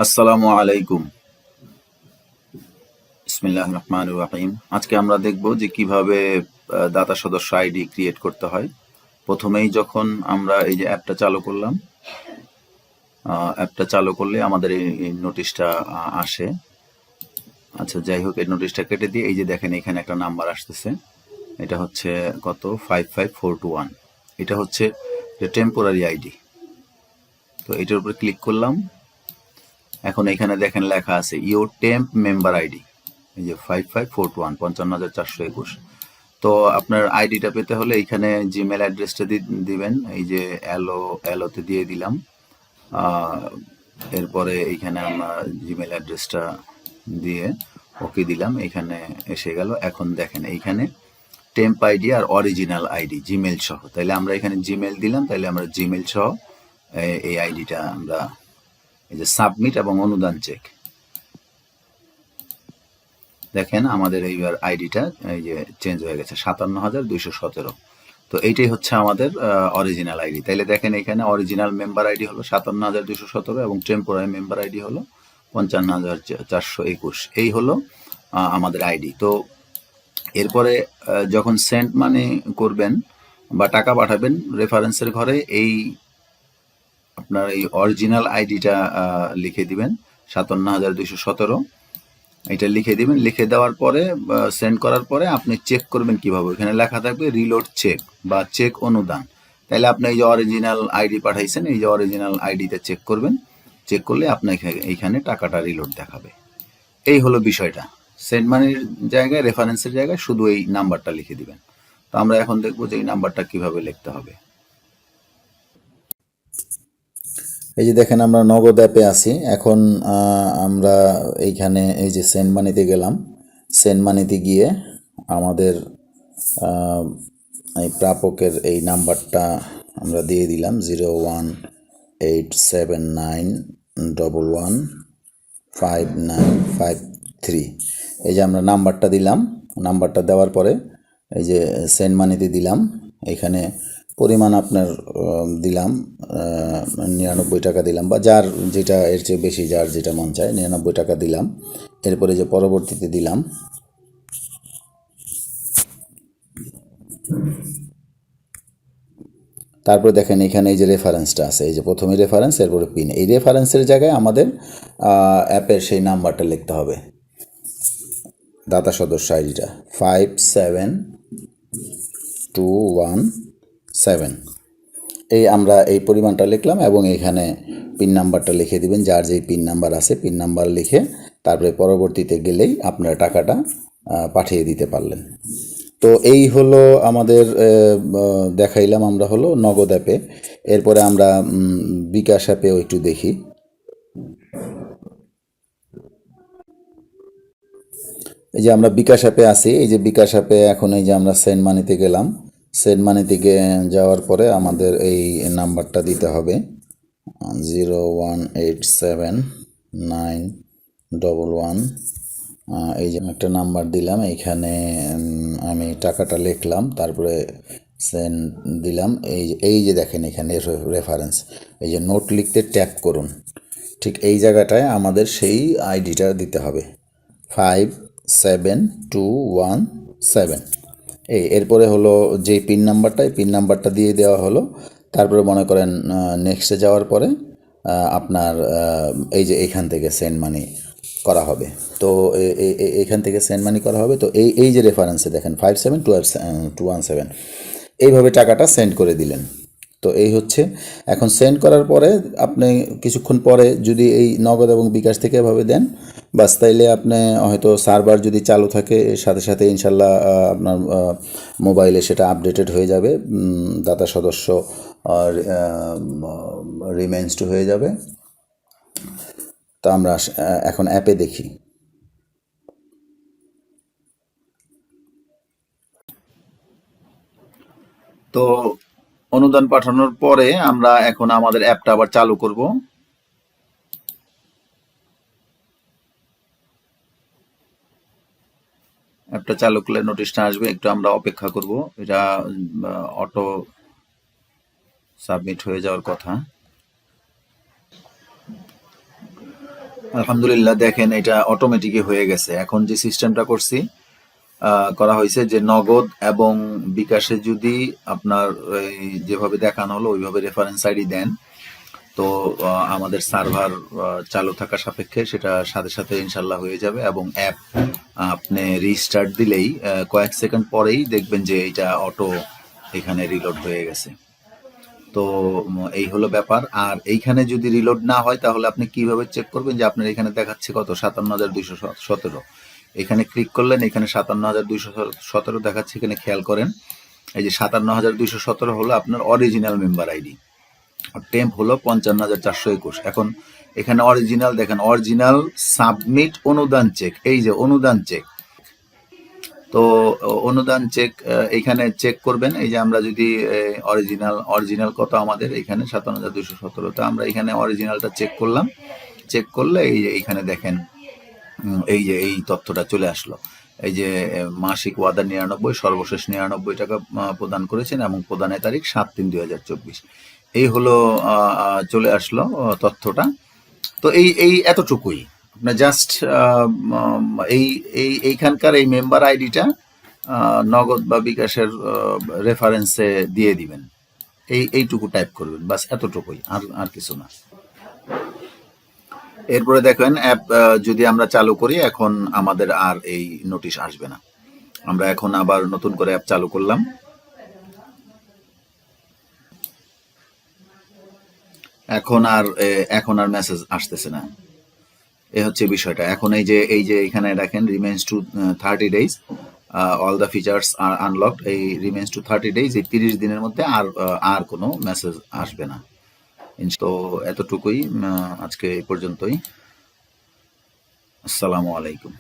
আসসালামু আলাইকুম। বিসমিল্লাহির রহমানির রহিম। আজকে আমরা দেখব যে কিভাবে দাতা সদস্য আইডি ক্রিয়েট করতে হয়। প্রথমেই যখন আমরা এই যে অ্যাপটা চালু করলাম, অ্যাপটা চালু করলে আমাদের এই নোটিশটা আসে। আচ্ছা, যাই হোক, এই নোটিশটা কেটে দিয়ে এই যে দেখেন এখানে একটা নাম্বার আসতেছে। এটা হচ্ছে কত, 55421। এটা হচ্ছে যে টেম্পোরারি আইডি। তো এটার উপরে ক্লিক করলাম। এখন এখানে দেখেন লেখা আছে ইওর টেম্প মেম্বার আইডি, এই যে 55421, 55,421। তো আপনার আইডিটা পেতে হলে এইখানে জিমেল অ্যাড্রেসটা দিবেন। এই যে এলোতে দিয়ে দিলাম। এরপরে এইখানে আমরা জিমেল অ্যাড্রেসটা দিয়ে ওকে দিলাম, এখানে এসে গেল। এখন দেখেন এইখানে টেম্প আইডি আর অরিজিনাল আইডি জিমেল সহ, তাইলে আমরা এখানে জিমেল দিলাম, তাইলে আমরা জিমেল সহ এই আইডিটা আমরা এই যে সাবমিট এবং অনুদান চেক, দেখেন আমাদের এইবার আইডিটা এই যে চেঞ্জ হয়ে গেছে 57,217। তো এইটাই হচ্ছে আমাদের অরিজিনাল আইডি। তাইলে দেখেন এখানে অরিজিনাল মেম্বার আইডি হলো 57,217 এবং টেম্পোরারি মেম্বার আইডি হলো 55,421। এই হলো আমাদের আইডি। তো এরপরে যখন সেন্ড মানি করবেন বা টাকা পাঠাবেন, রেফারেন্সের ঘরে এই আপনার এই অরিজিনাল আইডিটা লিখে দিবেন, 57,217। এটা লিখে দিবেন। লিখে দেওয়ার পরে সেন্ড করার পরে আপনি চেক করবেন কিভাবে, এখানে লেখা থাকবে রিলোড চেক বা চেক অনুদান। তাহলে আপনি এই যে অরিজিনাল আইডি পাঠাইছেন, এই যে অরিজিনাল আইডিতে চেক করবেন। চেক করলে আপনাকে এইখানে টাকাটা রিলোড দেখাবে। এই হলো বিষয়টা। সেন্ড মানির জায়গায়, রেফারেন্সের জায়গায় শুধু এই নাম্বারটা লিখে দিবেন। তো আমরা এখন দেখবো যে এই নাম্বারটা কিভাবে লিখতে হবে। এই যে দেখেন আমরা নগদ অ্যাপে আছি। এখন আমরা এইখানে এই যে সেন্ড মানিতে গেলাম। সেন্ড মানিতে গিয়ে আমাদের এই প্রাপকের এই নাম্বারটা আমরা দিয়ে দিলাম 018791115953। এই যে আমরা নাম্বারটা দিলাম। নাম্বারটা দেওয়ার পরে এই যে সেন্ড মানিতে দিলাম। এখানে পরিমাণ আপনার দিলাম 99 টাকা দিলাম, বা যার যেটা এর চেয়ে বেশি, যার যেটা মন চায় 99 টাকা দিলাম। এরপরে যে পরবর্তীতে দিলাম। তারপরে দেখেন এখানে এই যে রেফারেন্সটা আছে, এই যে প্রথমে রেফারেন্স, এরপরে পিন। এই রেফারেন্সের জায়গায় আমাদের অ্যাপের সেই নাম্বারটা লিখতে হবে, দাতা সদস্য আইডিটা 57217। আমরা এই পরিমাণটা লিখলাম এবং এখানে পিন নাম্বারটা লিখে দিবেন, যার যেই পিন নাম্বার আছে পিন নাম্বার লিখে তারপরে পরবর্তীতে গেলেই আপনারা টাকাটা পাঠিয়ে দিতে পারলেন। তো এই হলো আমাদের দেখাইলাম আমরা হলো নগদ অ্যাপে। এরপরে আমরা বিকাশ অ্যাপেও একটু দেখি। এই যে আমরা বিকাশ অ্যাপে আছি। এই যে বিকাশ অ্যাপে এখন এই যে আমরা সেন্ড মানিতে গেলাম। সেন্ড মানিতে যাওয়ার পরে আমাদের এই নাম্বারটা দিতে হবে 01879111। এই যে একটা নাম্বার দিলাম, এইখানে আমি টাকাটা লিখলাম, তারপরে সেন্ড দিলাম। এই যে দেখেন এখানে রেফারেন্স, এই যে নোট লিখতে ট্যাপ করুন, ঠিক এই জায়গাটায় আমাদের সেই আইডিটা দিতে হবে 57217। এরপরে হলো যে পিন নাম্বারটা, এই পিন নাম্বারটা দিয়ে দেওয়া হলো। তারপরে মনে করেন নেক্সটে যাওয়ার পরে আপনার এই যে এখান থেকে সেন্ড মানি করা হবে। তো এখান থেকে সেন্ড মানি করা হবে। তো এই যে রেফারেন্সে দেখেন 57217, এইভাবে টাকাটা সেন্ড করে দিলেন। তো এই হচ্ছে। এখন সেন্ড করার পরে আপনি কিছুক্ষণ পরে যদি এই নগদ এবং বিকাশ থেকে এভাবে দেন, বাস, তাইলে আপনি হয়তো সার্ভার যদি চালু থাকে সাথে সাথে ইনশাল্লাহ আপনার মোবাইলে সেটা আপডেটেড হয়ে যাবে, দাতা সদস্য রিমেইনসড হয়ে যাবে। তো আমরা এখন অ্যাপে দেখি। তো অনুদান পাঠানোর পরে আমরা এখন আমাদের অ্যাপটা আবার চালু করব। অ্যাপটা চালু করলে নোটিশটা আসবে, একটু আমরা অপেক্ষা করব। এটা অটো সাবমিট হয়ে যাওয়ার কথা। আলহামদুলিল্লাহ, দেখেন এটা অটোমেটিকই হয়ে গেছে। এখন যে সিস্টেমটা করছি, করা হয়েছে যে নগদ এবং বিকাশে যদি আপনার এই যেভাবে দেখানো হলো ওইভাবে রেফারেন্স আইডি দেন, তো আমাদের সার্ভার চালু থাকা সাপেক্ষে সেটা সাথে সাথে ইনশাল্লাহ হয়ে যাবে, এবং অ্যাপ আপনি রিস্টার্ট দিলেই কয়েক সেকেন্ড পরেই দেখবেন যে এটা অটো এখানে রিলোড হয়ে গেছে। তো এই হলো ব্যাপার। আর এইখানে যদি রিলোড না হয় তাহলে আপনি কিভাবে চেক করবেন যে আপনার এখানে দেখাচ্ছে কত 57,217, এখানে ক্লিক করলেন, এখানে 57,217 দেখাচ্ছে, এখানে খেয়াল করেন এই যে 57,217 হলো আপনার অরিজিনাল মেম্বার আইডি, টেম্প হলো 55,421। এখন এখানে অরিজিনাল দেখেন, অরিজিনাল সাবমিট অনুদান চেক, এই যে অনুদান চেক। তো অনুদান চেক এইখানে চেক করবেন। এই যে আমরা যদি অরিজিনাল কত আমাদের এখানে 57,217, তো আমরা এখানে অরিজিনালটা চেক করলাম। চেক করলে এই যে এইখানে দেখেন এই যে এই তথ্যটা চলে আসলো। এই যে মাসিক ওয়াদা 99, সর্বশেষ 99 টাকা প্রদান করেছেন এবং প্রদানের তারিখ 7/3/2024। এই হলো চলে আসলো তথ্যটা। তো এই এই এতটুকুই আপনার জাস্ট এই এই এইখানকার এই মেম্বার আইডিটা নগদ বা বিকাশের রেফারেন্সে দিয়ে দিবেন, এইটুকু টাইপ করবেন, বাস এতটুকুই, আর আর কিছু না। এরপরে দেখেন অ্যাপ যদি আমরা চালু করি, এখন আমাদের আর এই নোটিশ আসবে না। আমরা এখন আবার নতুন করে অ্যাপ চালু করলাম, এখন আর মেসেজ আসতেছে না। এ হচ্ছে বিষয়টা। এখন এই যে এখানে দেখেন remains to 30 days, all the features are unlocked, এই রিমেইনস টু 30 days, এই 30 দিনের মধ্যে আর কোনো মেসেজ আসবে না। তো এতটুকুই, আজকে এই পর্যন্তই। আসসালামু আলাইকুম।